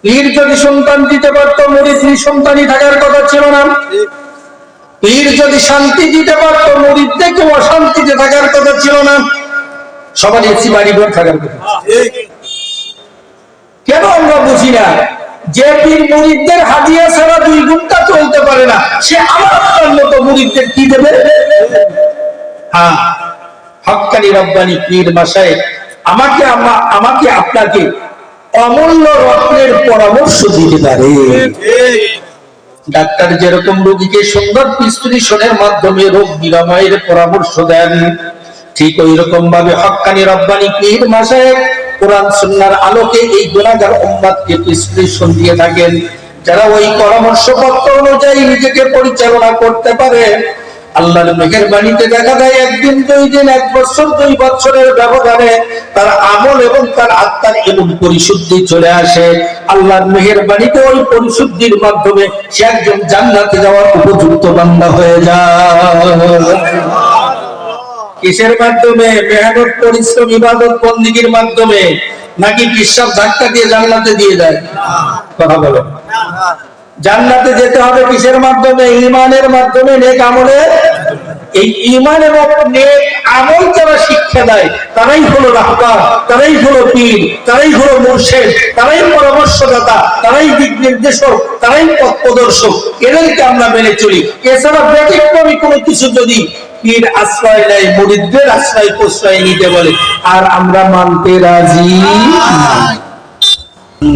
পীর যদি সন্তান দিতে পারতো, মুরিদ নিঃসন্তানই থাকার কথা ছিল না। পীর যদি শান্তি দিতে পারতো, মুরিদদের কেউ অশান্তিতে থাকার কথা ছিল না। সবার এসি বাড়ি ঘর থাকার কথা। কেন আমরা বুঝি না? যে পীর মুরিদদের হাদিয়া ছাড়া 2 ঘন্টা চলতে পারে না, সে আমার মতো মুরিদদের কি দেবে? হ্যাঁ, হক্কানি রব্বানি পীর মাশায়েখ আমাকে আপনাকে অমূল্য রত্নের পরামর্শ দিতে পারে। ডাক্তার যেরকম রোগীকে সুন্দর প্রেসক্রিপশনের মাধ্যমে রোগ নিরাময়ের পরামর্শ দেন, ঠিক ওই রকম ভাবে হক্কানি রব্বানি পীর মাশায়েখ কোরআন সুন্নাহর আলোকে এই গুনাহগার উম্মতকে প্রেসক্রিপশন দিয়ে থাকেন। যারা ওই পরামর্শপত্র অনুযায়ী নিজেকে পরিচালনা করতে পারে, আল্লাহর মেহেরবানিতে দেখা যায় 1 দিন 2 দিন 1 বছর 2 বছরের ব্যবধানে তার আমল এবং তার আত্মার এমন পরিশুদ্ধি চলে আসে, আল্লাহর মেহেরবানিতে ওই পরিশুদ্ধির মাধ্যমে সে একজন জান্নাতে যাওয়ার উপযুক্ত বান্দা হয়ে যায়। কিসের মাধ্যমে? মেহনত, পরিশ্রম, ইবাদত, বন্দেগীর মাধ্যমে, নাকি বিশ্বাস ধাক্কা দিয়ে জান্নাতে দিয়ে যায়? কথা বলো। জান্নাতে যেতে হবে কিসের মাধ্যমে? ঈমানের মাধ্যমে, নেক আমলে। এই ঈমান এবং নেক আমল যারা শিক্ষা দেয়, তারাই হলো রাহবার, তারাই হলো পীর, তারাই হলো মুর্শিদ, তারাই পরামর্শদাতা, তারাই দিক নির্দেশক, তারাই পথ প্রদর্শক। এদেরকে আমরা মেনে চলি। এছাড়া ব্যতিক্রমী কোনো কিছু যদি পীর আশ্রয় নেয়, মুরিদদের আশ্রয় প্রশ্রয় নিতে বলে, আর আমরা মানতে রাজি।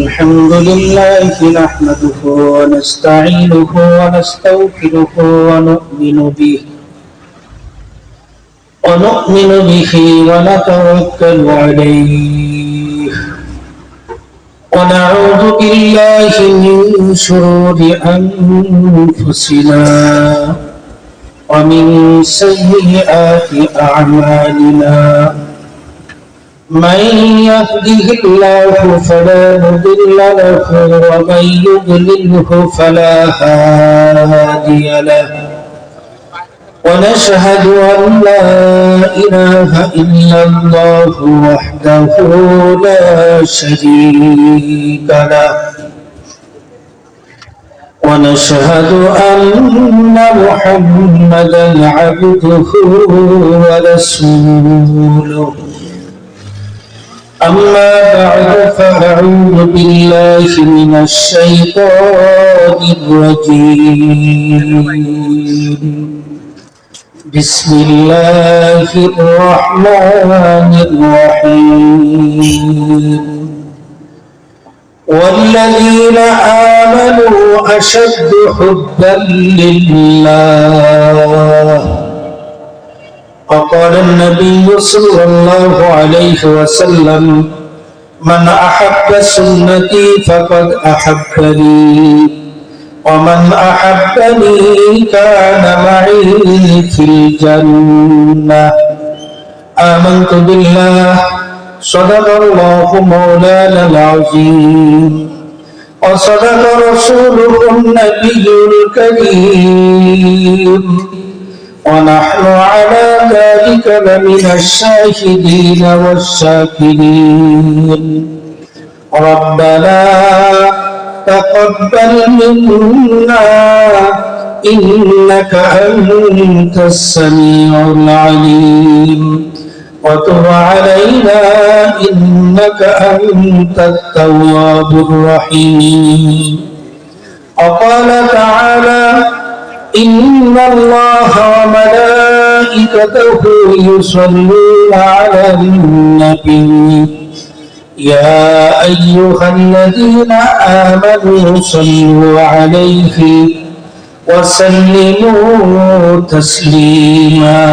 الحمد لله نحمده ونستعينه ونستغفره ونؤمن به ونتوكل عليه ونعوذ بالله من شرور أنفسنا ومن سيئات أعمالنا من يهده الله فلا مضل له ومن يضلله فلا هادي له ونشهد أن لا إله إلا الله وحده لا شريك له ونشهد أن محمدا عبده ورسوله أما بعد فأعوذ بالله من الشيطان الرجيم بسم الله الرحمن الرحيم والذين آمنوا أشد حبا لله وقال النبي صلى الله عليه وسلم من أحب سنتي فقد أحبني ومن أحبني كان معي في الجنة آمنت بالله صدق الله مولانا العظيم وصدق رسوله النبي الكريم ونحن على ذلك لمن الشاهدين والشاكرين ربنا تقبل منا إنك أنت السميع العليم وتب علينا إنك أنت التواب الرحيم وقال تعالى إن الله وملائكته يصلون على النبي يا أيها الذين آمنوا صلوا عليه وسلموا تسليما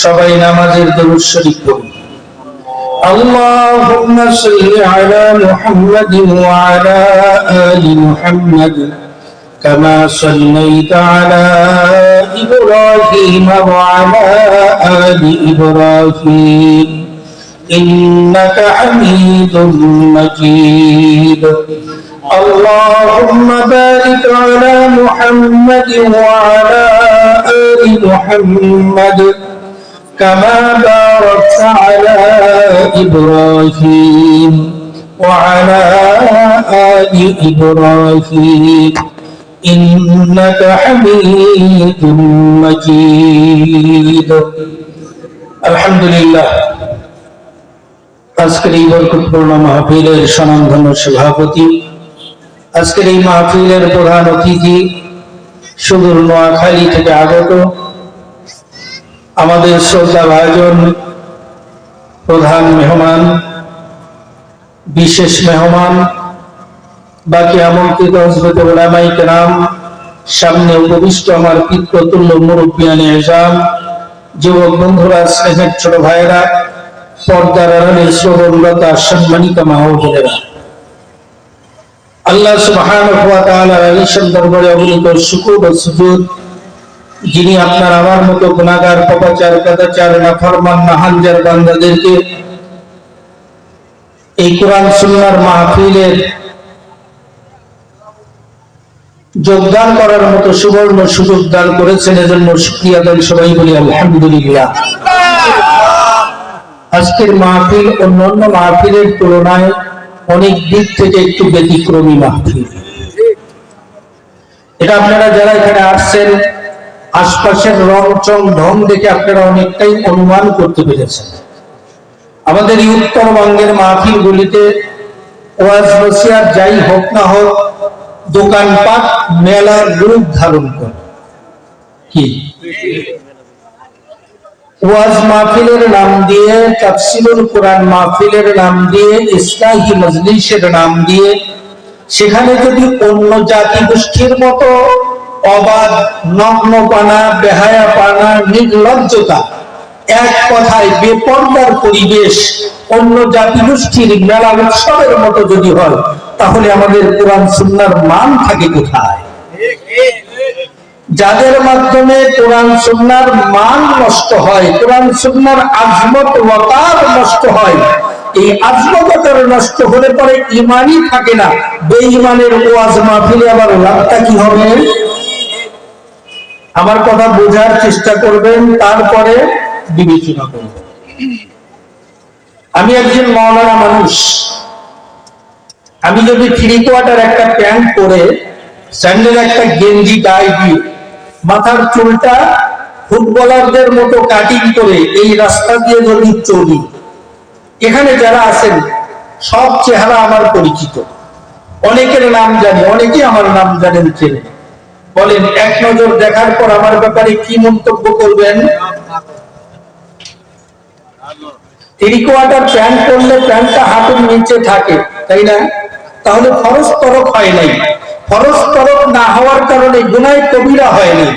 সবাই নামাজের দরুদ শরীফ পড়ুন اللهم صل على محمد وعلى آل محمد كما صليت على إبراهيم وعلى آل إبراهيم إنك حميد مجيد اللهم بارك على محمد وعلى آل محمد كما باركت على إبراهيم وعلى آل إبراهيم إنك حميد مجيد الحمد لله আজকের এই বরকতপূর্ণ মাহফিলের স্বনামধন্য সভাপতি, আজকের এই মাহফিলের প্রধান অতিথি, সুদূর নোয়াখালী থেকে আগত আমাদের শ্রদ্ধা ভাজন প্রধান মেহমান, বিশেষ মেহমান, বাকি আমন্ত্রিত হযরত উলামায়ে কেরাম, সামনে উপবিষ্ট আমার পিতৃতুল্য মুরব্বিয়ানে ইজাম, যুবক বন্ধুরা, স্নেহের ছোট ভাইয়েরা, পর্দার আড়ালে শ্রবণরতা সম্মানিত মা ও বোনেরা, আল্লাহ সুবহানাহু ওয়া তাআলার আলিশান দরবারে অগণিত শুকর ও সুজুদ, যিনি আপনার আমার মতো গুনাহগার, পাপাচার, কাদাচার, নাফরমান, নাহাঞ্জার বান্দাদেরকে এই কোরআন সুন্নাহর মাহফিলের যোগদান করার মতো সুবর্ণ সুযোগ দান করেছেন, এজন্য শুকরিয়া আদায় সবাই বলি আলহামদুলিল্লাহ। আজকের মাহফিল অন্যান্য মাহফিলের তুলনায় অনেক দিক থেকে একটু ব্যতিক্রমী মাহফিল। এটা আপনারা যারা এখানে আসছেন, আশপাশের রং চং ঢং দেখে আপনারা অনেকটাই অনুমান করতে পেরেছেন। আমাদের এই উত্তরবঙ্গের মাহফিলগুলিতে ওয়াজ নসিহত যাই হোক না হোক, দোকানপাট মেলার রূপ ধারণ করে। কি ওয়াজ মাহফিলের নাম দিয়ে, তাফসীরুল কোরআন মাহফিলের নাম দিয়ে, ইসলাহি মজলিসের নাম দিয়ে, সেখানে যদি অন্য জাতি গোষ্ঠীর মতো অবাধ, নগ্নপানা, বেহায়াপানা, নির্লজ্জতা, এক কথায় বেপরদার পরিবেশ অন্য জাতি গোষ্ঠীর মেলা উৎসবের মতো যদি হয়, তাহলে আমাদের কোরআন সুন্নাহর মান থাকে কোথায়? যাদের মাধ্যমে কোরআন সুন্নাহর মান নষ্ট হয়, কোরআন সুন্নাহর আজমত ওয়াকার নষ্ট হয়, এই আজমত ওয়াকার নষ্ট হলে পরে ঈমানই থাকে না। বেঈমানের ওয়াজ মাহফিলে আবার লাভটা কি হবে? আমার কথা বোঝার চেষ্টা করবেন, তারপরে বিবেচনা করবেন। আমি একজন মাওলানা মানুষ, আমি যদি 3/4 একটা প্যান্ট পরে, স্যান্ডেল একটা গেঞ্জি গায়ে দিয়ে, মাথার চুলটা ফুটবলারদের মতো কাটিং করে এই রাস্তা দিয়ে যদি চলি, এখানে যারা আছেন সব চেহারা আমার পরিচিত, অনেকের নাম জানি, অনেকে আমার নাম জানেন, চেনে। বলেন, এক নজর দেখার পর আমার ব্যাপারে কি মন্তব্য করবেন? 3/4 প্যান্ট পরলে প্যান্টটা হাঁটুর নিচে থাকে, তাই না? তাহলে ফরজ তরক হয় নাই। ফরজ তরক না হওয়ার কারণে গুনাহ কবিরা হয়নি।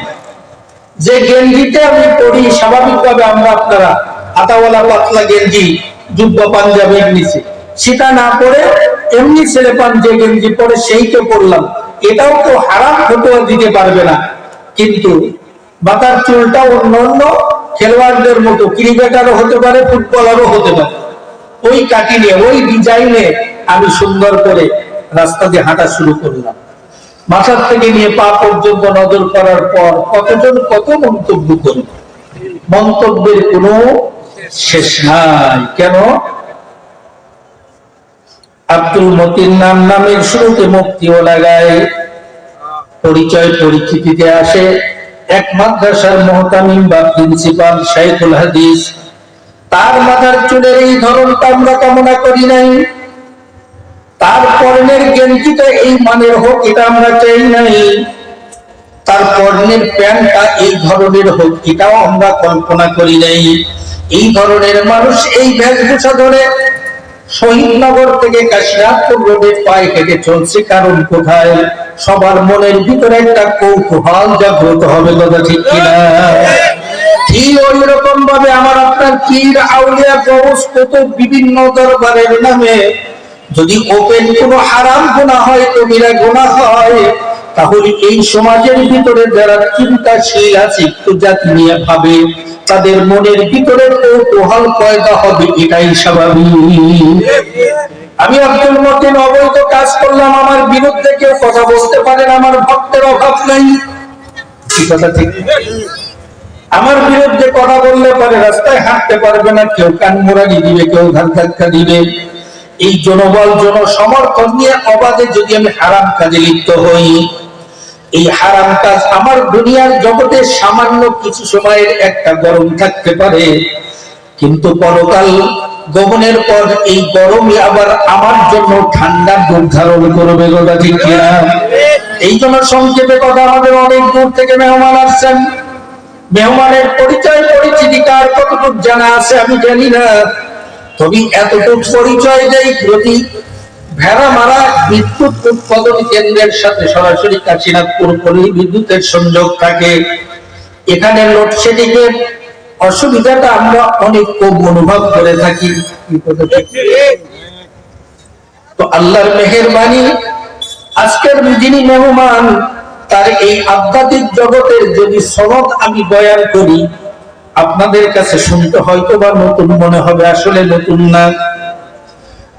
যে গেঞ্জিতে আমি পরি, স্বাভাবিকভাবে আমরা আপনারা হাতাওয়ালা পাতলা গেঞ্জি, জুব্বা পাঞ্জাবির নিচে, সেটা না পরে এমনি ছেলে পান যে গেঞ্জি পরে সেইটা পরলাম, এটাও তো হারাম ফতোয়া দিতে পারবে না। কিন্তু মাথার চুলটা অন্য খেলোয়াড়দের মতো, ক্রিকেটারও হতে পারে, ফুটবলারও হতে পারে, ওই কাটিংয়ে, ওই ডিজাইনে আমি সুন্দর করে রাস্তা দিয়ে হাঁটা শুরু করলাম। মাথার থেকে নিয়ে পা পর্যন্ত নজর করার পর কতজন কত মন্তব্য করে, মন্তব্যের কোনো শেষ নাই। কেন? আব্দুল মতিন নামের শুরুতে মুক্তিও লাগায়, পরিচয় পরিচিতিতে আসে এক মাদ্রাসার মুহতামিম বা প্রিন্সিপাল শাইখুল হাদিস। তার মাথার চুলের এই ধরনটা আমরা কামনা করি নাই, তার পরনের গেঞ্জিটা এই মানের হোক এটা আমরা চাই নাই, তার পরনের প্যান্টটা এই ধরনের হোক এটাও আমরা কল্পনা করি নাই। এই ধরনের মানুষ এই বেশভূষা ধরে শহীদনগর থেকে কাশিনাথপুর রোডে পায়ে হেঁটে চলছে, কারণ কোথায়? সবার মনের ভিতরে একটা কৌতূহল জাগ্রত হবে, কথা ঠিক কিনা? ঠিক ওই রকম ভাবে আমার আপনার পীর, আউলিয়া, গৌস, কুতুব, বিভিন্ন দরবারের নামে যদি ওপেন কোনো হারাম গুনাহ হয়, কবিরা গুনাহ হয়, তাহলে এই সমাজের ভিতরে যারা চিন্তাশীল আছে, একটু জাতি নিয়ে ভাবে, তাদের মনের ভিতরে কৌতূহল পয়দা হবে, এটাই স্বাভাবিক। আমি আব্দুল মতিন অবৈধ কাজ করলাম, আমার বিরুদ্ধে কেউ কথা বলতে পারেন, আমার ভক্তের অভাব নাই, কি কথা ঠিক? আমার বিরুদ্ধে কথা বললে পরে রাস্তায় হাঁটতে পারবে না, কেউ কান মোড়ানি দিবে, কেউ ধাক্কা দিবে, এই জনবল জনসমর্থন নিয়ে অবাধে যদি আমি হারাম কাজে লিপ্ত হই, এই হারাম কাজ আমার দুনিয়ার জগতে সামান্য কিছু সময়ের একটা গরম থাকতে পারে, কিন্তু পরকাল গমনের পর এই গরমই আবার আমার জন্য ঠান্ডা রূপ ধারণ করবে। কথা ঠিক কিনা? এই জন্য সংক্ষেপে কথা হবে, অনেক দূর থেকে মেহমান আসছেন। মেহমানের পরিচয় পরিচিতি কার কতটুকু জানা আছে আমি জানি না, তবে এতটুকু পরিচয় দেই, প্রতি ভেড়ামারা বিদ্যুৎ উৎপাদন কেন্দ্রের সাথে সরাসরি কাশীনাথপুর বিদ্যুতের সংযোগ থাকে। এখানে লোডশেডিং এর অসুবিধাটা আমরা অনেক কম অনুভব করে থাকি। তো আল্লাহর মেহেরবানি, আজকের যিনি মেহমান তার এই আধ্যাত্মিক জগতের যদি সনদ আমি বয়ান করি, আপনাদের কাছে শুনতে হয়তো বা নতুন মনে হবে, আসলে নতুন না।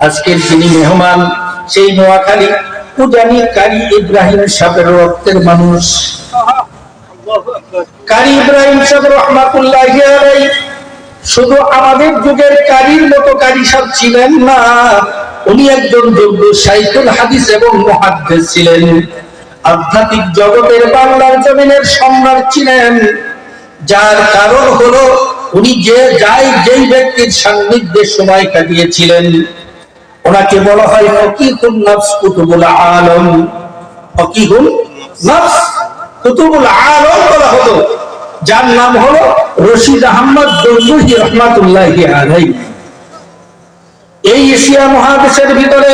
আজকের যিনি মেহমান সেই নোয়াখালী পূজানি কারি ইব্রাহিম সাহেবের রক্তের মানুষ। কারি ইব্রাহিম সাহেব রহমাতুল্লাহি আলাইহি শুধু আমাদের যুগের কারির মতো কারি সাহেব ছিলেন না, উনি একজন যোগ্য শাইখুল হাদিস এবং মুহাদ্দিস ছিলেন। আধ্যাত্মিক জগতের বাংলার জমিনের সম্রাট ছিলেন, যার কারণ হলো উনি যেই ব্যক্তির সান্নিধ্যে সময় কাটিয়েছিলেন ওনাকে বলা হয় ফকিহুন নফস কুতুবুল আলম। ফকিহুন নফস কুতুবুল আলম বলা হতো, যার নাম হলো রশিদ আহমদ গঙ্গুহি রহমাতুল্লাহি আলাইহি। এই এশিয়া মহাদেশের ভিতরে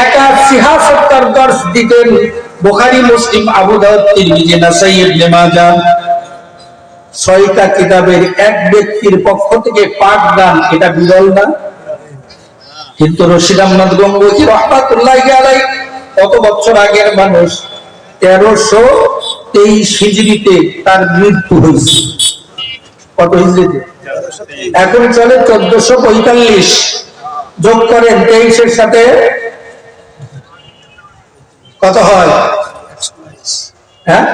একা সিহাসত্তার দর্শ দিতেন। বুখারী, মুসলিম, আবু দাউদ, তিরমিজি, নাসাই, ইবনে মাজাহ, 6টা কিতাবের এক ব্যক্তির পক্ষ থেকে পাঠদান, এটা বিরল না। কিন্তু রশিদ আহমদ গঙ্গুহি রহমাতুল্লাহি আলাইহি কত বছর আগের মানুষ, 1323 হিজরিতে তার মৃত্যু হয়েছে। কত হিজরিতে? এখন চলে 1445। যোগ করেন 23-এর সাথে কত হয়? হ্যাঁ,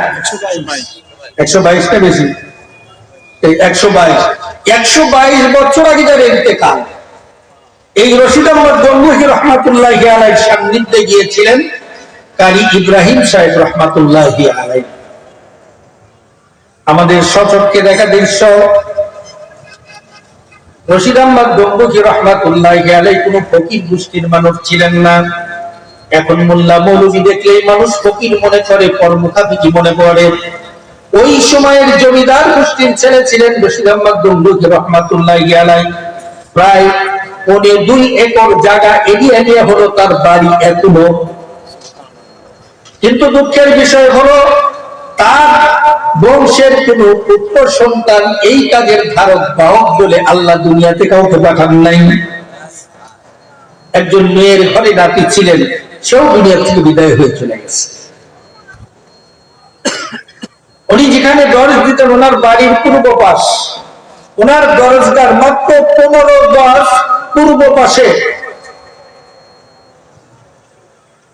122 টা বেশি। 122 বছর আগে যার ইন্তেকাল। এই রশিদ আহমদ গঙ্গুহি রহমাতুল্লাহি আলাইহির সান্নিধ্যে গিয়েছিলেন কারি ইব্রাহিম সাহেব রহমাতুল্লাহি আলাইহি। আমাদের সচক্ষে দেখা দৃশ্য, রশিদ আহমদ গঙ্গুহি রহমাতুল্লাহি আলাইহি কোন ফকির গোষ্ঠীর মানুষ ছিলেন না। এখন মোল্লা মৌলভী দেখলে মানুষ ফকির মনে করে, পরমুখাফিকি মনে করে। ওই সময়ের জমিদার গোষ্ঠীর ছেলে ছিলেন রশিদ আহমদ গঙ্গুহি রহমাতুল্লাহি আলাইহি। প্রায় 2 একর জায়গা এরিয়া নিয়ে হলো তার বাড়ি এখনো। কিন্তু দুঃখের বিষয় হলো তার বংশের কোন পুত্র সন্তান এই কাজের ধারক বাহক বলে আল্লাহ দুনিয়াতে কাউকে পাঠান নাই। একজন মেয়ের ঘরে নাতি ছিলেন, সেও দুনিয়া থেকে বিদায় হয়ে চলে গেছে। উনি যেখানে দরজ দিতেন ওনার বাড়ির পূর্ব পাশ, ওনার দরজগার মাত্র 15 গজ পূর্ব পাশে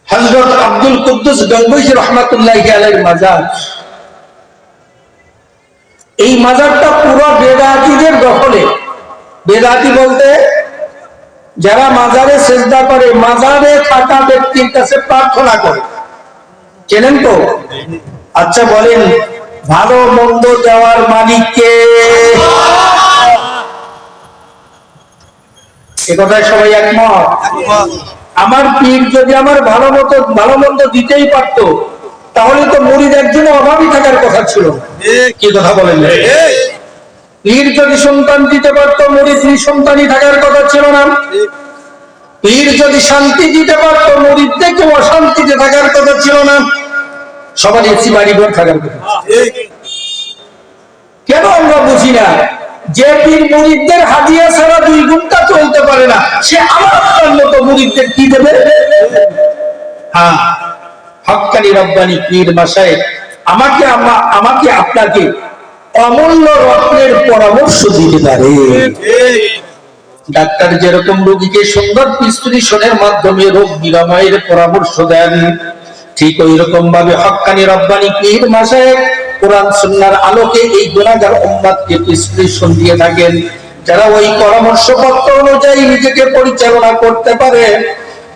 হযরত আব্দুল কুদ্দুস গঙ্গুহি রহমাতুল্লাহি আলাইহির মাজার। এই মাজারটা পুরো বেদাতীদের দখলে। বেদাতী বলতে যারা মাজারে সিজদা করে, মাজারে থাকা ব্যক্তির কাছে প্রার্থনা করে। চেনেন তো? আচ্ছা বলেন, ভালো মন্দ দেওয়ার মালিক কে? এ কথায় সবাই একমত? আমার পীর যদি আমার ভালো মন্দ দিতেই পারতো, তাহলে তো মুরিদ একজনের অভাবই থাকার কথা ছিল। কি কথা বলেন? পীর যদি সন্তান দিতে পারতো, মুরিদ নিঃসন্তানই থাকার কথা ছিল না। পীর যদি শান্তি দিতে পারতো, মুরিদদের কেউ অশান্তিতে থাকার কথা ছিল না। সবার এসি বাড়ি ঘর থাকার কথা। কেন আমরা বুঝি না? যে পীর মুরিদদের হাদিয়া ছাড়া 2 ঘন্টা চলতে পারে না, সে আমার আপনার মতো মুরিদদের কি দেবে? হ্যাঁ, হক্কানি রব্বানি পীর মাশায়েখ আমাকে আপনাকে অমূল্য রত্নের পরামর্শ দিতে পারে। ডাক্তার যেরকম রোগীকে সুন্দর বিশ্লেষণের মাধ্যমে রোগ নিরাময়ের পরামর্শ দেন, ঠিক ওই রকম ভাবে হক্কানি রব্বানি পীর মাশায়েখ কোরআন সুন্নাহর আলোকে এই গুনাহগার উম্মতকে বিশ্লেষণ দিয়ে থাকেন। যারা ওই পরামর্শপত্র অনুযায়ী নিজেকে পরিচালনা করতে পারে,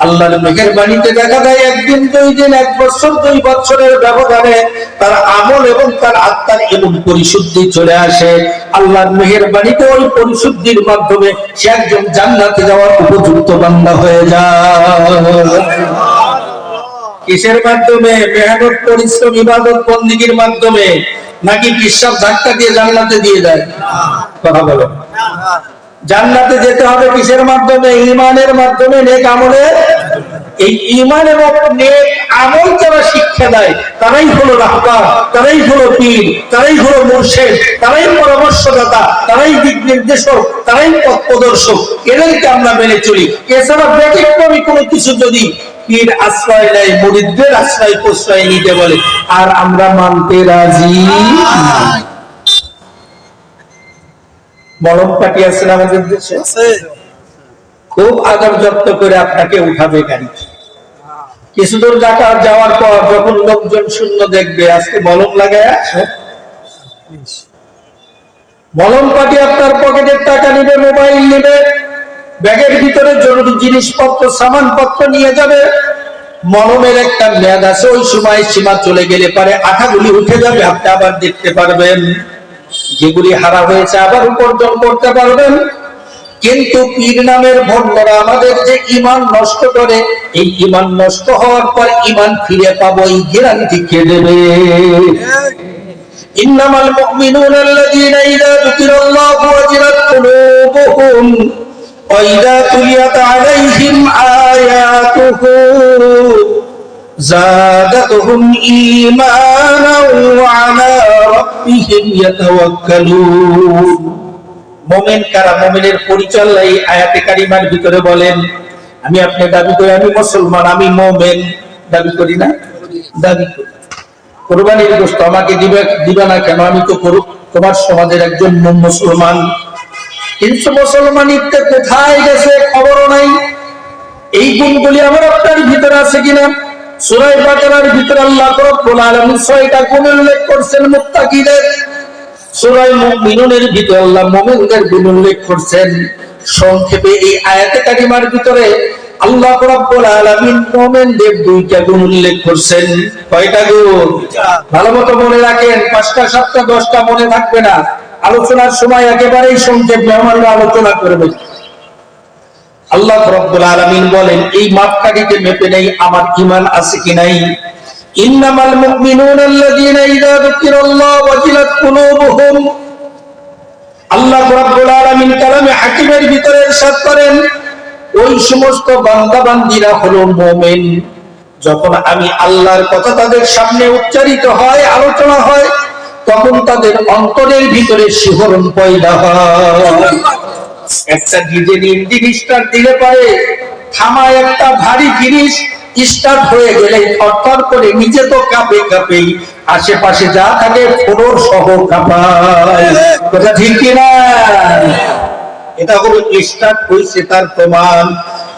আল্লাহর মেহেরবানিতে দেখা যায় একদিন, 2 দিন, 1 বছর, 2 বছরের ব্যবধানে তার আমল এবং তার আত্মার এমন পরিশুদ্ধি চলে আসে, আল্লাহর মেহেরবানিতে ওই পরিশুদ্ধির মাধ্যমে সে একজন জান্নাতে যাওয়ার উপযুক্ত বান্দা হয়ে যায়। কিসের মাধ্যমে? মেহনত, পরিশ্রম, ইবাদত, বন্দেগীর মাধ্যমে, নাকি বিশ্বাস ধাক্কা দিয়ে জান্নাতে দিয়ে দেয়? কথা বলো। জান্নাতে যেতে হবে কিসের মাধ্যমে? ঈমানের মাধ্যমে, নেক আমলের। এই ঈমান এবং নেক আমল যারা শিক্ষা দেয় তারাই হলো রাহবার, তারাই হলো পীর, তারাই হলো মুর্শিদ, তারাই পরামর্শদাতা, তারাই দিক নির্দেশক, তারাই পথ প্রদর্শক। এদেরকে আমরা মেনে চলি। এছাড়া ব্যতিক্রমী কোনো কিছু যদি পীর আশ্রয় নেয়, মুরিদদের আশ্রয় প্রশ্রয় নিতে বলে, আর আমরা মানতে রাজি। মলম পাটি আছে আমাদের দেশে, খুব আদর যত্ন করে আপনাকে উঠাবে গাড়ি। কিছু দূর যাওয়ার পর যখন লোকজন শূন্য দেখবে, আজকে মলম লাগায়, মলম পাটি আপনার পকেটের টাকা নিবে, মোবাইল নিবে, ব্যাগের ভিতরে জরুরি জিনিসপত্র, সামানপত্র নিয়ে যাবে। মলমের একটা মেয়াদ আছে, ওই সময় সীমা চলে গেলে পারে আঠাগুলি উঠে যাবে, আপনি আবার দেখতে পারবেন। যেগুলি হারা হয়েছে আবার উপার্জন করতে পারবেন। কিন্তু পীর নামের ভণ্ডরা আমাদের যে ঈমান নষ্ট করে, এই ঈমান নষ্ট হওয়ার পর ঈমান ফিরে পাবো এই গ্যারান্টি কে দেবে? ইন্নামাল মুমিনুনা আল্লাযীনা ইযা যুকিরাল্লাহু ওয়াজিলাত কুলুবুহুম ওয়া ইযা তুলিয়াত আলাইহিম আয়াতুহু যাদাতুহুম ঈমানাও ওয়া আলা রাব্বিহিম ইয়াতাওয়াক্কালুন। মুমিন কারা? মুমিনের পরিচয় এই আয়াতে কারিমার ভিতরে বলেন। আমি আপনি দাবি করি আমি মুসলমান, আমি মুমিন, দাবি করি না? দাবি করি। কুরবানির গোশত আমাকে দিবা না কেন? আমি তো তোমার সমাজের একজন মুসলমান। কিন্তু মুসলমানিতে কোথায় গেছে খবরও নাই। এই গুণগুলি আমার আপনার ভিতরে আছে কিনা? সূরা বাকারার ভিতরে আল্লাহ রাব্বুল আলামিন 6টা গুণ উল্লেখ করেছেন মুত্তাকিদের। সূরা মুমিনুনের ভিতরে আল্লাহ মুমিনদের গুণ উল্লেখ করেছেন। সংক্ষেপে এই আয়াতে কারিমার ভিতরে আল্লাহ রাব্বুল আলামিন মুমিনদের 2টা গুণ উল্লেখ করেছেন। কয়টা গুণ? ভালোমতো মনে রাখেন, 5টা 7টা 10টা মনে থাকবে না। আলোচনার সময় একেবারেই সংক্ষেপে আমরা আলোচনা করব। আল্লাহ রাব্বুল আলামিন বলেন, এই মাপকাঠিতে মেপে নেই আমার ঈমান আছে কি নাই। ইন্নামাল মুমিনুনা আল্লাযীনা ইযা যুকিরাল্লাহু ওয়াজিলাত কুলুবুহুম। আল্লাহ রাব্বুল আলামিন কালামে হাকিমের ভিতরে ইরশাদ করেন, ওই সমস্ত বান্দা বান্দীরা হলো মুমিন, যখন আমি আল্লাহর কথা তাদের সামনে উচ্চারিত হয়, আলোচনা হয়, তখন তাদের অন্তরের ভিতরে শিহরণ পয়দা হয়। একটা ডিজেল ইঞ্জিন স্টার্ট দিলে পারে থামায় একটা ভারী জিনিস, স্টার্ট হয়ে গেলে থরথর করে নিজে তো কাঁপে কাঁপেই, আশেপাশে যা থাকে ফোড়র সহ কাঁপায়। কথা ঠিক কিনা? এটা হলো স্টার্ট হয়েছে তার প্রমাণ।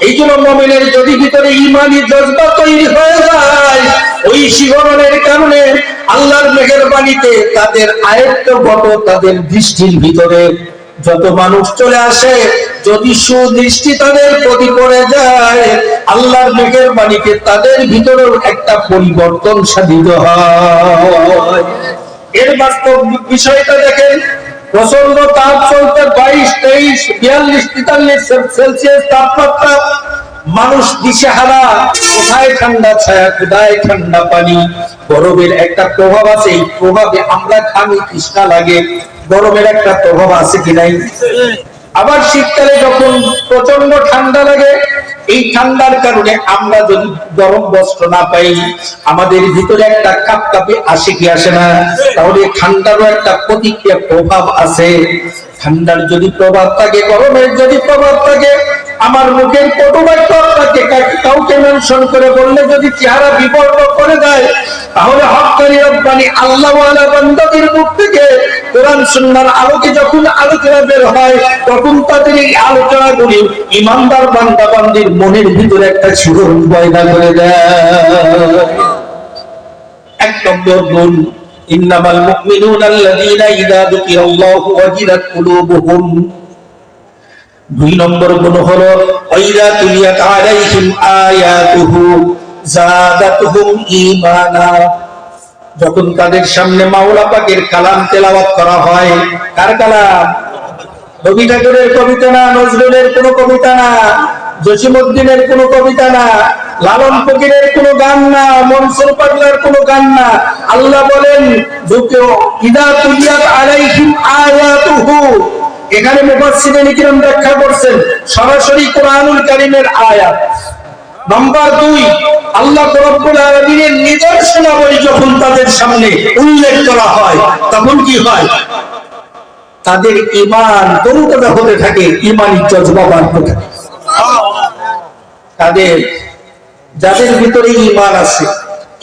এই জন্য মুমিনের যদি ভিতরে ঈমানি জজবা তৈরি হয়ে যায়, ওই শিহরণের কারণে আল্লাহর মেহেরবানিতে তাদের আয়ত্তগত, তাদের দৃষ্টির ভিতরে যত মানুষ চলে আসে, যদি সুদৃষ্টি তাদের প্রতি পড়ে যায়, আল্লাহর মেহেরবানিতে তাদের ভিতরেও একটা পরিবর্তন সাধিত হয়। এর বাস্তব বিষয়টা দেখেন। প্রচন্ড তাপ চলতে 22, 23, 42, 43 সেলসিয়াস তাপমাত্রা, মানুষ দিশেহারা, কোথায় ঠান্ডা ছায়া, কোথায় ঠান্ডা পানি। গরমের একটা প্রভাব আছে, এই প্রভাবে আমরা ঘামি, তৃষ্ণা লাগে। গরমের একটা প্রভাব আছে কি নাই? আবার শীতকালে যখন প্রচন্ড ঠান্ডা লাগে, এই ঠান্ডার কারণে আমরা যদি গরম বস্ত্র না পাই, আমাদের ভিতরে একটা কাঁপকাঁপি আসে কি আসে না? তাহলে ঠান্ডারও একটা প্রতিক্রিয়া প্রভাব আছে। ঠান্ডার যদি প্রভাব থাকে, গরমের যদি প্রভাব থাকে, আমার মুখের কটুবাক্য আপনাকে কাউকে মেনশন করে বললে যদি চেহারা বিবর্ণ করে দেয়, তাহলে হক্কানি রব্বানি আল্লাহ ওয়ালা বান্দাদের মুখ থেকে কোরআন সুন্নাহর আলোকে যখন আলোচনা বের হয়, তখন তাদের এই আলোচনাগুলি ঈমানদার বান্দা বান্দির মনের ভিতরে একটা শিহরণ পয়দা করে দেয়। 1 নম্বর গুণ, ইন্নামাল মুমিনুনা আল্লাযীনা ইযা যুকিরাল্লাহু ওয়াজিলাত কুলুবুহুম। দুই নম্বর গুণ হলো ওয়াইদা তুলিয়াত আলাইহিম আয়াতুহু যাদাতুহুম ঈমানা। যখন তাদের সামনে মাওলা পাকের কালাম তেলাওয়াত করা হয়, কার কালাম? রবি ঠাকুরের কবিতা না, নজরুলের কোন কবিতা না, জসিমউদ্দিনের কোন কবিতা না, লালন ফকিরের কোন গান না, মনসুর পাগলার কোন গান না। আল্লাহ বলেন ইদা তুলিয়াত আলাইহিম আয়াতুহু, এখানে মুফাসসিরিন কিরাম ব্যাখ্যা করছেন সরাসরি কোরআনুল কারীমের আয়াত। নাম্বার 2, আল্লাহ রাব্বুল আলামিনের নিদর্শনাবলী যখন তাদের সামনে উল্লেখ করা হয়, তখন কি হয়? তাদের ঈমান তরুতাজা হতে থাকে, ঈমানি জজবা বাড়তে থাকে। তাদের যাদের ভিতরে ঈমান আছে,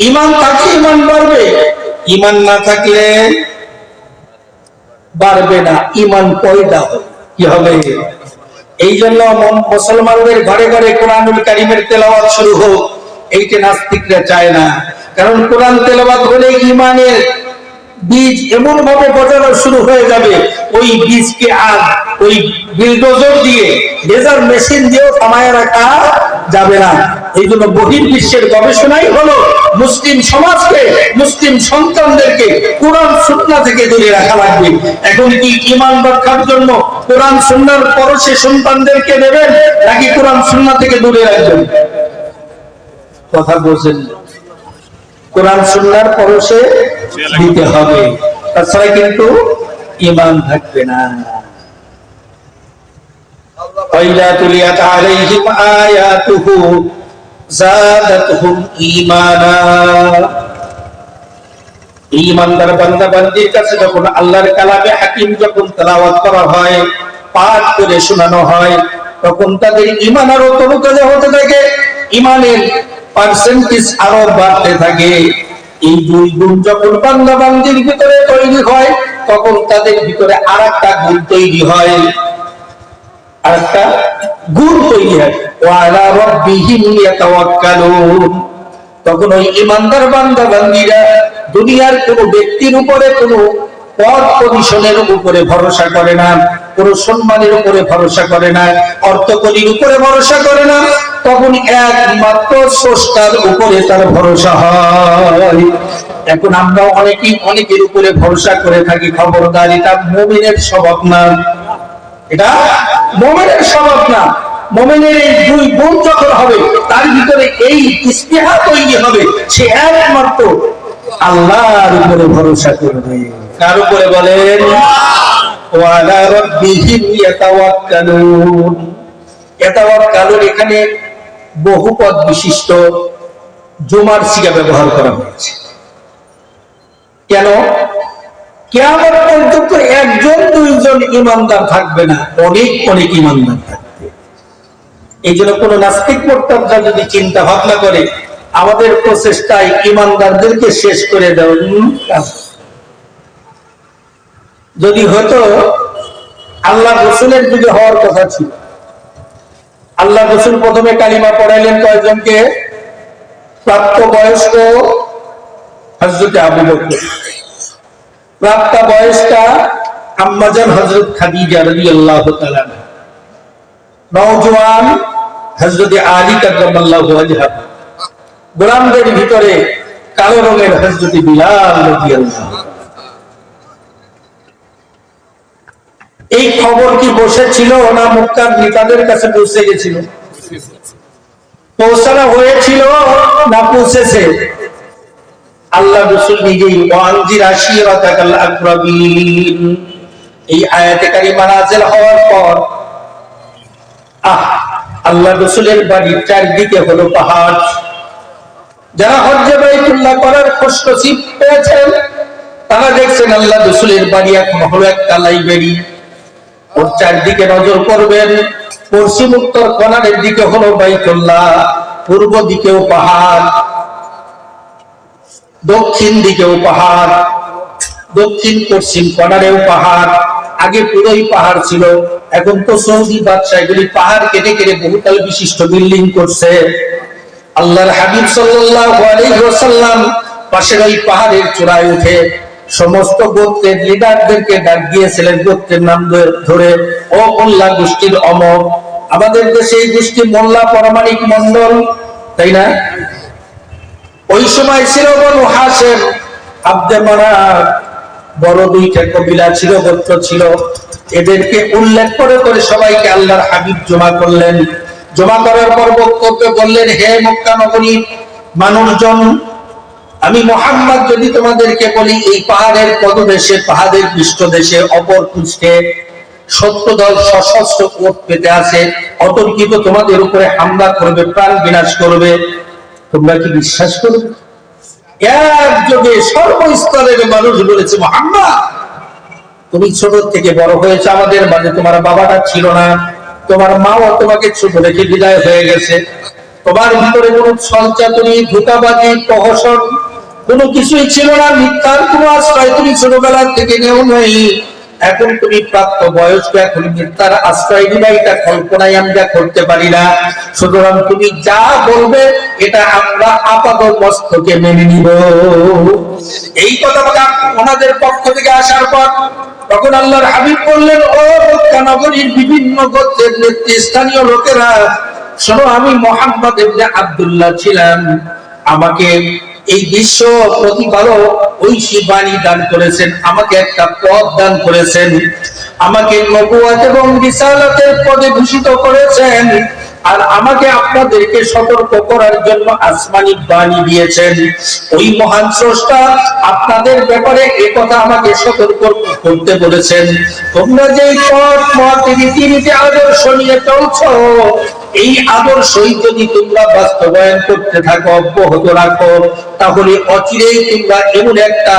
ঈমান থাকলে ঈমান বাড়বে, ঈমান না থাকলে বাড়বে না, ঈমান পয়দা হবে। কি হবে? এই জন্য মুসলমানদের ঘরে ঘরে কোরআনুল কারীমের তেলাওয়াত শুরু হোক, এইটা নাস্তিকরা চায় না। কারণ কোরআন তেলাওয়াত হলে ঈমানের বীজ এমন ভাবে গজানো শুরু হয়ে যাবে, ওই বীজকে আর ওই বিলডোজার দিয়ে, লেজার মেশিন দিয়েও থামায় রাখা যাবে না। এই জন্য বহির্বিশ্বের গবেষণাই হলো মুসলিম সমাজকে, মুসলিম সন্তানদেরকে কোরআন সুন্নাহ থেকে দূরে রাখা লাগবে। এখন কি ঈমান রক্ষার জন্য কোরআন সুন্নাহর পরশে সন্তানদেরকে দেবেন, নাকি কোরআন সুন্নাহ থেকে দূরে রাখবেন? কথা বলছেন। কোরআন সুন্নাহর পরশে দিতে হবে, তাছাড়া কিন্তু ঈমান থাকবে না। ওয়াইদা তুলিয়াত আলাইহিম আয়াতুহু যাদাতুহুম ঈমানা। ঈমানদার বান্দা বান্দীর কাছে যখন আল্লাহর কালামে হাকিম যখন তেলাওয়াত করা হয়, পাঠ করে শোনানো হয়, তখন তাদের ঈমান আরো তরুতাজা হতে থাকে, ঈমানের পার্সেন্টেজ আরো বাড়তে থাকে। এই দুই গুণ যখন বান্দা বান্দীর ভিতরে তৈরি হয়, তখন তাদের ভিতরে আরেকটা গুণ তৈরি হয়, আরেকটা গুণ তৈরি হয়, ওয়া আলা রাব্বিহিম ইয়াতাওয়াক্কালুন। তখন ওই ঈমানদার বান্দা বান্দীরা দুনিয়ার কোন ব্যক্তির উপরে, কোন পদ পজিশনের উপরে ভরসা করে না, কোন সম্মানের উপরে ভরসা করে না, অর্থকরীর উপরে ভরসা করে না, তখন একমাত্র স্রষ্টার উপরে তার ভরসা হয়। এখন আমরা অনেকেই অনেকের উপরে ভরসা করে থাকি, খবরদার, এটা মুমিনের স্বভাব না, এটা মুমিনের স্বভাব না। মুমিনের এই দুই গুণ যখন হবে, তার ভিতরে এই ইস্তিহা তৈরি হবে, সে একমাত্র আল্লাহর উপরে ভরসা করবে। কার উপরে বলেন? ওয়া আলা রাব্বিহিম ইয়াতাওয়াক্কালুন। ইয়াতাওয়াক্কালুন এখানে বহুপদ বিশিষ্ট জুমার সিগা ব্যবহার করা হয়েছে। কেন? কিয়ামত পর্যন্ত একজন দুইজন ঈমানদার থাকবে না, অনেক অনেক ঈমানদার থাকবে। এই জন্য কোন নাস্তিক মুরতাদরা যদি চিন্তা ভাবনা করে আমাদের প্রচেষ্টায় ঈমানদারদেরকে শেষ করে দেওয়া, যদি হতো আল্লাহ রাসূলের যুগে হওয়ার কথা ছিল। আল্লাহ রাসূল প্রথমে কালিমা পড়াইলেন কয়জনকে? প্রাপ্তবয়স্ক হযরত আবু বকর, প্রাপ্তবয়স্কা আম্মাজান হযরত খাদিজা রাদিয়াল্লাহু তাআলা, নওজোয়ান হযরত আলী কাররামাল্লাহু ওয়াজহা, গোলামদের ভিতরে কালো রঙের হযরত বিলাল রাদিয়াল্লাহু। এই খবর কি বসেছিল না মক্কার নেতাদের কাছে পৌঁছে গেছিল? পৌঁছানো হয়েছিল না পৌঁছেছে? আল্লাহ রাসূল নিজেই ওয়ানজির আশিরাতাকাল আকরাবিন, এই আয়াতে কারিমা নাযিল হওয়ার পর আল্লাহ রাসূলের বাড়ির চারদিকে হলো পাহাড়। যারা হজ্জে বাইতুল্লাহ করার খুশনসিব পেয়েছেন, তারা দেখছেন আল্লাহ রাসূলের বাড়ি এখন হলো একটা লাইব্রেরি। ওর চারদিকে নজর করবেন, পশ্চিম উত্তর কোণার দিকে হলো বাইতুল্লাহ, পূর্ব দিকেও পাহাড়, দক্ষিণ দিকেও পাহাড়, দক্ষিণ পশ্চিম কোণারেও পাহাড়। আগে পুরোই পাহাড় ছিল, এখন তো সৌদি বাদশা এগুলি পাহাড় কেটে কেটে বহুতল বিশিষ্ট বিল্ডিং করছে। আল্লাহর হাবিব সাল্লাল্লাহু আলাইহি ওয়াসাল্লাম পাশের ওই পাহাড়ের চূড়ায় উঠে সমস্ত গোত্রের লিডারদেরকে ডাক দিয়েছিলেন গোত্রের নাম ধরে, ও মোল্লা গোষ্ঠীর অমর। আমাদের দেশে এই গোষ্ঠী মোল্লা পরামানিক মন্ডল, তাই না? ওই সময় ছিল বনু হাশেম, আব্দে মানাফ, বড় দুইটা কবিলা ছিল, গোত্র ছিল। এদেরকে উল্লেখ করে করে সবাইকে আল্লাহর হাবিব জমা করলেন। জমা করার পর বক্তব্য বললেন, হে মক্কা নগরীর মানুষজন, আমি মুহাম্মদ যদি তোমাদেরকে বলি, এই পাহাড়ের পদদেশে, পাহাড়ের পৃষ্ঠদেশে, অপর পৃষ্ঠে 70 দল সশস্ত্র ওট পেতে আছে, অতর্কিত তোমাদের উপরে হামলা করবে, প্রাণ বিনাশ করবে, তোমরা কি বিশ্বাস করবে? একযোগে সর্বস্তরের মানুষ বলেছে, মুহাম্মদ তুমি ছোট থেকে বড় হয়েছে আমাদের মাঝে, তোমার বাবাটা ছিল না, তোমার মাও তোমাকে ছোট রেখে বিদায় হয়ে গেছে, তোমার ভিতরে কোনো ছলচাতুরি, ধোঁকাবাজি, প্রহসন কোনো কিছুই ছিল না, মিথ্যার কোনো আশ্রয় তুমি ছোটবেলা থেকে নেও নাই। এখন তুমি প্রাপ্ত বয়স্ক, এখন মিথ্যার আশ্রয় নিবা, এটা কল্পনায় আমরা করতে পারি না। সুতরাং তুমি যা বলবে এটা আমরা আপাত মস্তকে মেনে নিব। এই কথা বলে ওনাদের পক্ষ থেকে আসার পর তখন আল্লাহর হাবিব বললেন, ও মক্কা নগরীর বিভিন্ন গোত্রের নেতৃস্থানীয় লোকেরা, শোনো, আমি মুহাম্মদ ইবনে আব্দুল্লাহ ছিলাম। আমাকে এই বিশ্ব প্রতিপালক ঐশী বাণী দান করেছেন, আমাকে একটা পদ দান করেছেন, আমাকে নবুয়ত এবং রিসালাতের পদে ভূষিত করেছেন, আর আমাকে আপনাদেরকে সতর্ক করার জন্য আসমানি বাণী দিয়েছেন। ওই মহান স্রষ্টা আপনাদের ব্যাপারে একথা আমাকে সতর্ক করতে বলেছেন, তোমরা যে পথ মত রীতিনীতি আদর্শ নিয়ে চলছো, এই আদর্শই যদি তোমরা বাস্তবায়ন করতে থাকো, অব্যাহত রাখো, তাহলে অচিরেই তোমরা এমন একটা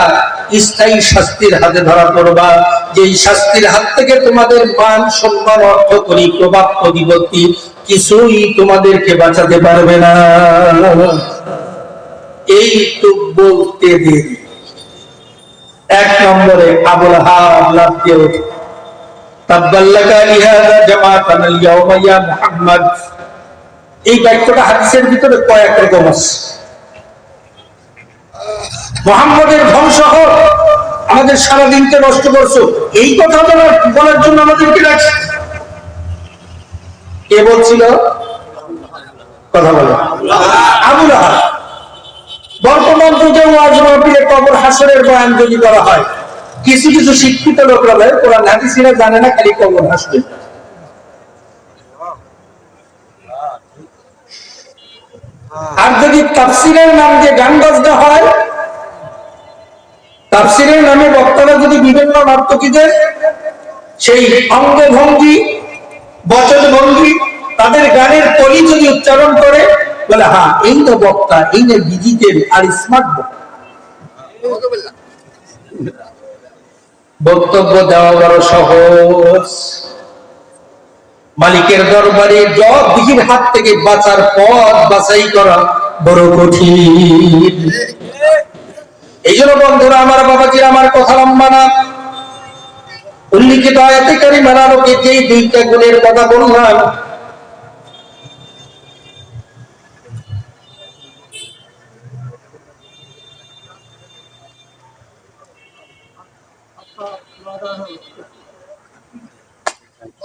স্থায়ী শাস্তির হাতে ধরা পড়বা, যেই শাস্তির হাত থেকে তোমাদের মান, সম্মান, অর্থ করি, প্রভাব, প্রতিপত্তি কিছুই তোমাদেরকে বাঁচাতে পারবে না। এই তো বলতে দেরি। 1 নম্বরে আবুল আহাব লাফ দিয়ে ওঠে, তাব্বাল্লাকা লিহাযা জামাআতানা আল-ইয়াওমা ইয়া মুহাম্মদ। এই বাক্যটা হাদিসের ভিতরে কয়েক রকম আছে। মুহাম্মদের ধ্বংস হোক, আমাদের সারা দিনকে নষ্ট করছো, এই কথা বলার জন্য আমাদেরকে রাখছে। কে বলছিল? কথা বলো। আবুল আহাব। বর্তমান যুগে ওয়াজ মাহফিলে কবর হাসরের বয়ান যদি করা হয়, কিছু কিছু শিক্ষিত লোকরা বলে কোরআন হাদিসেরা জানে না, খালি কবর হাসবে। আর যদি তাফসীরের নাম দিয়ে গান বাজনা হয়, তাফসীরের নামে বক্তারা যদি বিভিন্ন নর্তকীদের সেই অঙ্গভঙ্গি, বচনভঙ্গি, তাদের গানের কলি যদি উচ্চারণ করে, বলে হ্যাঁ এই তো বক্তা, এই না ডিজিটাল আর স্মার্ট বক্তা। বক্তব্য দেওয়া বড় সহজ, মালিকের দরবারে জব দিঘির হাত থেকে বাঁচার পথ বাছাই করা বড় কঠিন। এই জন্য বন্ধুরা আমার, বাবাজির আমার, কথা লম্বা না, উল্লিখিত আয়াতে কারিমার আলোকে যে 2টা গুণের কথা বললাম,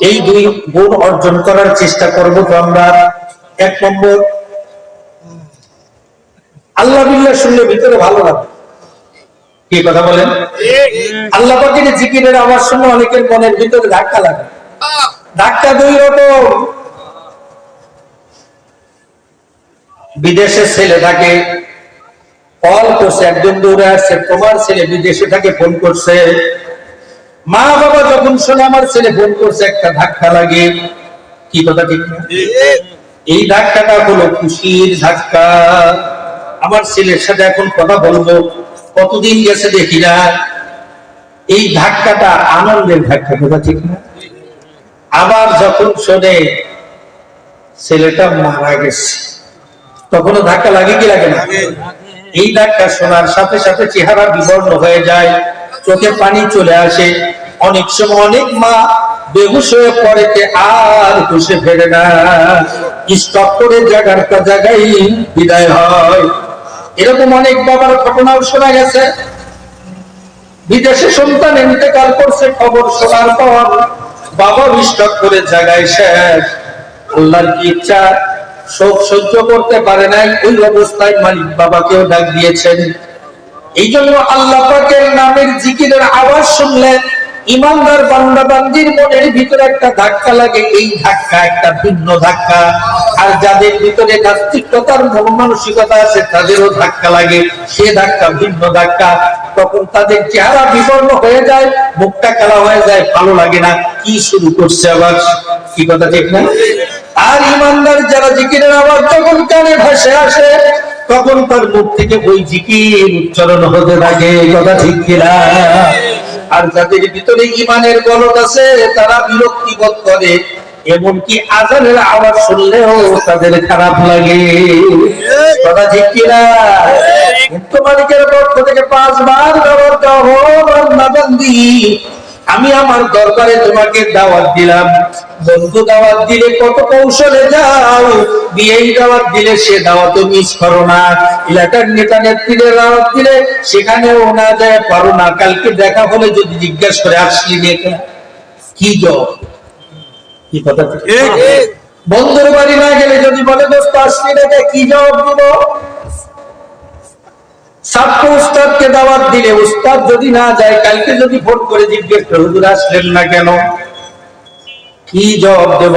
এই 2 গুণ অর্জন করার চেষ্টা করব তো আমরা। 1 নম্বর, আল্লাহ বিল্লাহ শুনলে ভিতরে ভালো লাগে। কি কথা বলেন? আল্লাহ পাকের জিকিরের আওয়াজ শুনে অনেকের মনের ভিতরে ধাক্কা লাগে। ধাক্কা 2 রকম। বিদেশে ছেলে থাকে, কল করছে, একজন দৌড়ে আসছে, তোমার ছেলে বিদেশে থাকে, ফোন করছে। মা বাবা যখন শোনে আমার ছেলে ফোন করছে, একটা ধাক্কা লাগে। কি কথা ঠিক না? এই ধাক্কাটা হলো খুশির ধাক্কা। আমার ছেলের সাথে এখন কথা বলবো, কতদিন গেছে দেখি না। এই ধাক্কাটা আনন্দের ধাক্কা, কথা ঠিক না? আবার যখন শোনে ছেলেটা মারা গেছে, তখনও ধাক্কা লাগে কি লাগে না? এই ধাক্কা শোনার সাথে সাথে চেহারা বিবর্ণ হয়ে যায়, চোখে পানি চলে আসে। অনেক সময় অনেক মা বেহুশ হয়ে পড়েতে আর হুঁশে ফেরে না, স্টপ করে জায়গার জায়গায় বিদায় হয়। এরকম অনেক বাবার ঘটনাও শোনা গেছে। বিদেশে সন্তান ইন্তেকাল করছে, খবর শোনার পর বাবা বিশ্বাস করে জায়গায় শেষ। আল্লাহর কি ইচ্ছা, শোক সহ্য করতে পারে নাই, ওই অবস্থায় মালিক বাবাকেও ডাক দিয়েছেন। এই জন্য আল্লাহ পাকের নামের জিকিরের আওয়াজ শুনলে ইমানদার বান্দা বান্দির মনের ভিতরে একটা ধাক্কা লাগে, এই ধাক্কা একটা ভিন্ন ধাক্কা। আর যাদের ভিতরে নাস্তিকতার মন-মানসিকতা আছে তাদেরও ধাক্কা লাগে, সে ধাক্কা ভিন্ন ধাক্কা। তখন তাদের চেহারা বিবর্ণ হয়ে যায়, মুখটা কালা হয়ে যায়, ভালো লাগে না, কি শুরু করছে আবার, কি কথা ঠিক না? আর ইমানদার যারা জিকিরের আওয়াজ যখন কানে ভেসে আসে তখন তার মুখ থেকে ওই জিকির উচ্চারণ হতে থাকে, কথা ঠিক কিনা? আর যাদের ভিতরে ঈমানের গলদ আছে তারা বিরক্তি বোধ করে, এমনকি আযানের আওয়াজ শুনলেও তাদের খারাপ লাগে, কথা ঠিক কিনা? কিন্তু মালিকের পক্ষ থেকে 5 বার দাওয়াত দেওয়া হলো, বান্দি আমি আমার দরবারে তোমাকে দাওয়াত দিলাম। বন্ধু দাওয়াত দিলে কত কৌশলে যাও, বিয়েই দাওয়াত দিলে সে দাওয়াতও মিস করো না, এলাকার নেতা নেত্রীদের দাওয়াত দিলে সেখানেও না যায় পারো না। কালকে দেখা হলে যদি জিজ্ঞাসা করে আসলি নেতা কি জব, কি কথা ঠিক? বন্ধুর বাড়ি না গেলে যদি বলে দোস্ত আসলি নেতা কি জবাব দিব? ছাত্র উস্তাদকে দাওয়াত দিলে উস্তাদ যদি না যায়, কালকে যদি ফোন করে জিজ্ঞেস করে হুজুর আসলেন না কেন, কি জবাব দেব?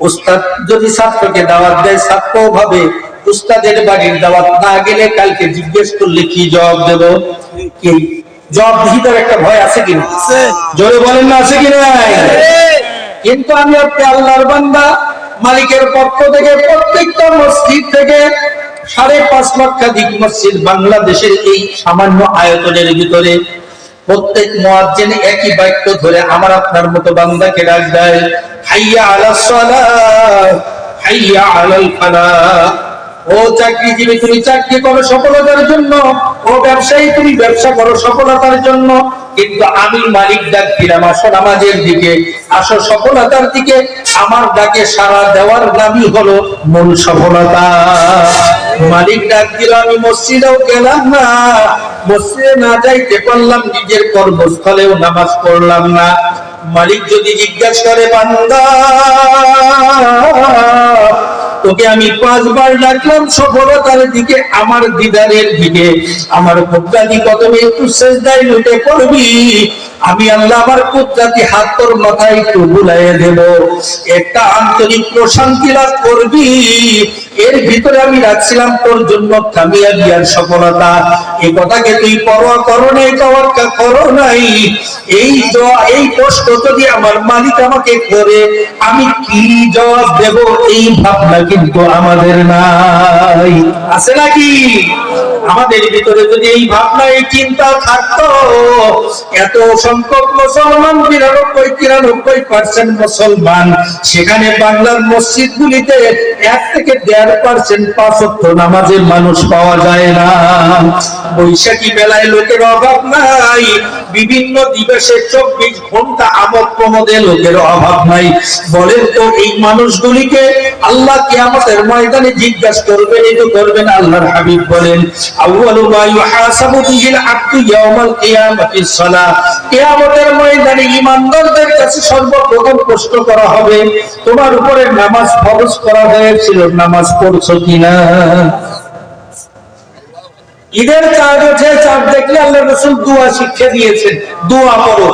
উস্তাদ যদি ছাত্রকে দাওয়াত দেয়, ছাত্র ভাবে উস্তাদের বাড়ির দাওয়াত না গেলে কালকে জিজ্ঞেস করলে কি জবাব দেব? কি জবাব দিতে একটা ভয় আছে কিনা? জোরে বলেন না, আছে কিনা? কিন্তু আমি আপনি আল্লাহর বান্দা, মালিকের পক্ষ থেকে প্রত্যেকটা মসজিদ থেকে 5.5 লক্ষাধিক মসজিদ বাংলাদেশের এই সামান্য আয়তনের ভিতরে প্রত্যেক মুয়াজ্জিন একই বাক্য ধরে আমার আপনার মতো বান্দাকে ডাক দেয়, হাইয়া আলাস সালাহ, হাইয়া আলাল ফালাহ। ও চাকরিজীবী তুমি চাকরি করো সফলতার জন্য, ও ব্যবসায়ী তুমি ব্যবসা করো সফলতার জন্য, কিন্তু আমি মালিক ডাক দিলাম আসো নামাজের দিকে, আসো সফলতার দিকে। আমার ডাকে সাড়া দেওয়ার নামই হলো মূল সফলতা। মালিক ডাক দিল, আমি মসজিদেও গেলাম না, মসজিদে না যাইতে পারলাম, নিজের কর্মস্থলেও নামাজ পড়লাম না। মালিক যদি জিজ্ঞাসা করে বান্দা তোকে আমি 5 বার ডাকলাম সফলতার দিকে, আমার দিদারের দিকে, আমার কুদরতি কদমে একটু সিজদায় লুটে পড়বি, আমি আল্লাহ আমার কুদরতি হাত তোর মাথায় একটু বুলাইয়ে দেব, একটা আন্তরিক প্রশান্তি লাভ করবি, এর ভিতরে আমি রাখছিলাম তোর জন্য কামিয়াবি আর সফলতা। এই কথাকে তুই পরোয়া করো নাই, তাওয়াক্কুল করো নাই। এই দোয়া, এই কষ্ট যদি আমার মালিক আমাকে করে, আমি কি জবাব দেব, এই ভাবনা কিন্তু আমাদের নাই। আছে নাকি? আমাদের ভিতরে যদি এই ভাবনা, এই চিন্তা থাকতো, এত সংখ্যক মুসলমান 93-93% মুসলমান, সেখানে বাংলার মসজিদগুলিতে 1 থেকে 1.5% 5 ওয়াক্ত নামাজের মানুষ পাওয়া যায় না। বৈশাখী মেলায় লোকের অভাব নাই, বিভিন্ন দিবসে 24 ঘন্টা আমোদ প্রমোদে লোকের অভাব নাই। বলেন তো এই মানুষগুলিকে আল্লাহ কিয়ামতের ময়দানে জিজ্ঞাসা করবেন, এই তো করবেন। আল্লাহর হাবিব বলেন, আউয়ালু মা ইউহাসাবু বিহিল আবদু ইয়াউমাল কিয়ামাতিস সালাহ। কিয়ামতের ময়দানে ঈমানদারদের কাছে সর্বপ্রথম প্রশ্ন করা হবে, তোমার উপরে নামাজ ফরজ করা হয়েছিল, নামাজ পড়ছো কিনা? ঈদের চাঁদ ওঠে, চাঁদ দেখলে আল্লাহর রাসূল দোয়া শিক্ষা দিয়েছেন, দোয়া করো।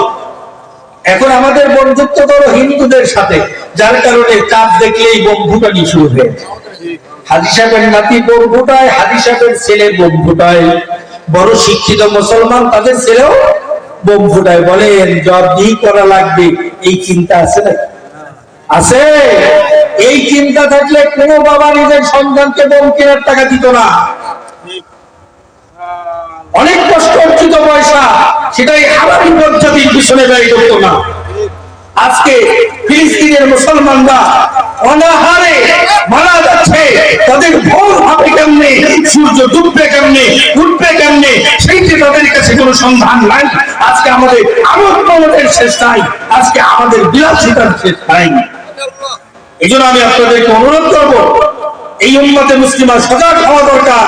এখন আমাদের বন্ধুত্ব করো হিন্দুদের সাথে, যার কারণে চাঁদ দেখলেই বন্ধুটানি শুরু হয়ে যায়। হাজী সাহেবের নাতি বোম ফুটায়, হাজী সাহেবের ছেলে বোম ফুটায়, বড় শিক্ষিত মুসলমান তাদের ছেলেও বোম ফুটায়। বলেন জবাবদিহি করা লাগবে, এই চিন্তা আছে না? আছে। এই চিন্তা থাকলে কোন বাবা নিজের সন্তানকে বোম কেনার টাকা দিত না। অনেক কষ্ট অর্জিত পয়সা সেটাই হারামি পদ্ধতির পিছনে ব্যয় করত না। আজকে ফিলিস্তিনের মুসলমানরা অনাহারে মারা যাচ্ছে, তাদের ভোর হবে কেমনে, সূর্য ডুববে কেমনে, উঠবে কেমনে, সেইটি তাদের কাছে কোনো সন্ধান নাই। আজকে আমাদের আমোদ প্রমোদের শেষ নাই, আজকে আমাদের বিলাসিতার শেষ নাই। এই জন্য আমি আপনাদেরকে অনুরোধ করবো, এই উম্মতে মুসলিমা সজাগ হওয়া দরকার।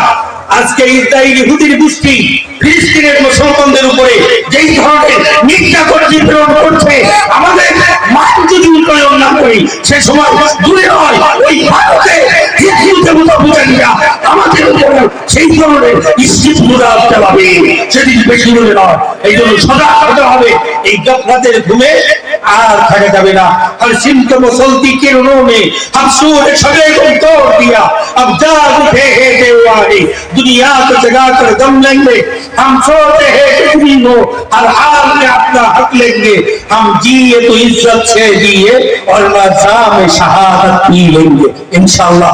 আজকে ইসরায়েল ইহুদির গোষ্ঠী ফিলিস্তিনের মুসলমানদের উপরে যেই ধরনের নির্যাতন নিপীড়ন করছে, আমাদের মান যদি উন্নয়ন না করি সে সময় দূরে নয়, ওই ভারতে হিন্দু দেবতা পূজারীরা আমাদের উপরে সেই ধরনের ইস্তিত মুরাদ চালাবে, সেদিন বেশি দূরে নয়। এই জন্য সজাগ হতে হবে, এই গফলতের ঘুমে আর থাকা যাবে না। हर सिमत मुसलती किरणों में हम सूरज सजे को तोड़ दिया, अब जाग उठे हैं देवानी, दुनिया को जगा कर दम लेंगे, हम सोते हैं कितनी हो, हर हाल में अपना हक लेंगे, हम जिए तो इज्जत से जिए और मज़ा में शहादत पी लेंगे इंशाअल्लाह।